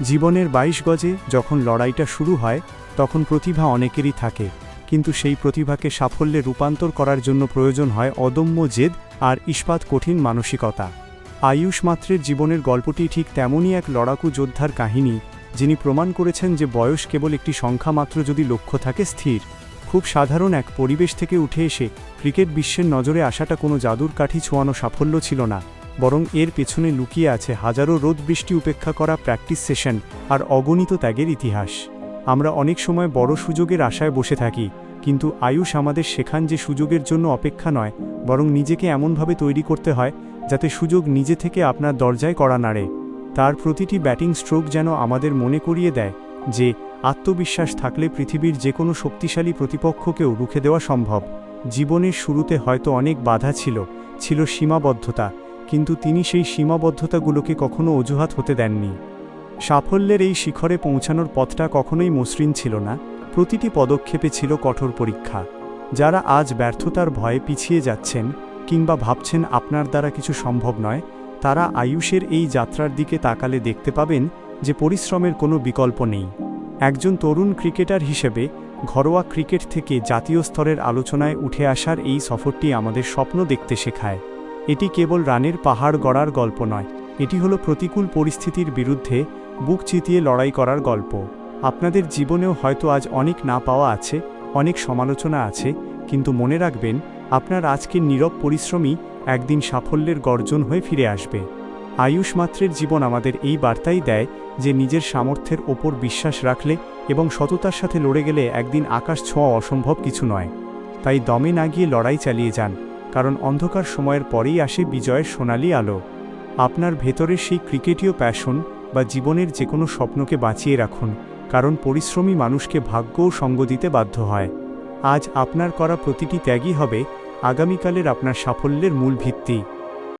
জীবনের 22 গজে যখন লড়াইটা শুরু হয় তখন প্রতিভা অনেকেরই থাকে, কিন্তু সেই প্রতিভাকে সাফল্যে রূপান্তর করার জন্য প্রয়োজন হয় অদম্য জেদ আর ইস্পাত কঠিন মানসিকতা। আয়ুষ মাত্রের জীবনের গল্পটি ঠিক তেমনই এক লড়াকু যোদ্ধার কাহিনী, যিনি প্রমাণ করেছেন যে বয়স কেবল একটি সংখ্যা মাত্র যদি লক্ষ্য থাকে স্থির। খুব সাধারণ এক পরিবেশ থেকে উঠে এসে ক্রিকেট বিশ্বের নজরে আসাটা কোনো জাদুর কাঠি ছোঁয়ানো সাফল্য ছিল না, বরং এর পেছনে লুকিয়ে আছে হাজারো রোদ বৃষ্টি উপেক্ষা করা প্র্যাকটিস সেশন আর অগণিত ত্যাগের ইতিহাস। আমরা অনেক সময় বড় সুযোগের আশায় বসে থাকি, কিন্তু আয়ুষ আমাদের শেখান যে সুযোগের জন্য অপেক্ষা নয়, বরং নিজেকে এমনভাবে তৈরি করতে হয় যাতে সুযোগ নিজে থেকে আপনার দরজায় কড়া নাড়ে। তার প্রতিটি ব্যাটিং স্ট্রোক যেন আমাদের মনে করিয়ে দেয় যে আত্মবিশ্বাস থাকলে পৃথিবীর যে কোনো শক্তিশালী প্রতিপক্ষকেও রুখে দেওয়া সম্ভব। জীবনের শুরুতে হয়তো অনেক বাধা ছিল সীমাবদ্ধতা, কিন্তু তিনি সেই সীমাবদ্ধতাগুলোকে কখনো অজুহাত হতে দেননি। সাফল্যের এই শিখরে পৌঁছানোর পথটা কখনোই মসৃণ ছিল না, প্রতিটি পদক্ষেপে ছিল কঠোর পরীক্ষা। যারা আজ ব্যর্থতার ভয়ে পিছিয়ে যাচ্ছেন কিংবা ভাবছেন আপনার দ্বারা কিছু সম্ভব নয়, তারা আয়ুষের এই যাত্রার দিকে তাকালে দেখতে পাবেন যে পরিশ্রমের কোনো বিকল্প নেই। একজন তরুণ ক্রিকেটার হিসেবে ঘরোয়া ক্রিকেট থেকে জাতীয় স্তরের আলোচনায় উঠে আসার এই সফরটি আমাদের স্বপ্ন দেখতে শেখায়। এটি কেবল রানের পাহাড় গড়ার গল্প নয়, এটি হলো প্রতিকূল পরিস্থিতির বিরুদ্ধে বুক চিতিয়ে লড়াই করার গল্প। আপনাদের জীবনেও হয়তো আজ অনেক না পাওয়া আছে, অনেক সমালোচনা আছে, কিন্তু মনে রাখবেন আপনার আজকের নীরব পরিশ্রমই একদিন সাফল্যের গর্জন হয়ে ফিরে আসবে। আয়ুষ মাত্রের জীবন আমাদের এই বার্তাই দেয় যে নিজের সামর্থ্যের ওপর বিশ্বাস রাখলে এবং সততার সাথে লড়ে গেলে একদিন আকাশ ছোঁয়া অসম্ভব কিছু নয়। তাই দমে না গিয়ে লড়াই চালিয়ে যান, কারণ অন্ধকার সময়ের পরেই আসে বিজয়ের সোনালি আলো। আপনার ভেতরের সেই ক্রিকেটীয় প্যাশন বা জীবনের যে কোনো স্বপ্নকে বাঁচিয়ে রাখুন, কারণ পরিশ্রমী মানুষকে ভাগ্যও সঙ্গ দিতে বাধ্য হয়। আজ আপনার করা প্রতিটি ত্যাগই হবে আগামীকালের আপনার সাফল্যের মূল ভিত্তি।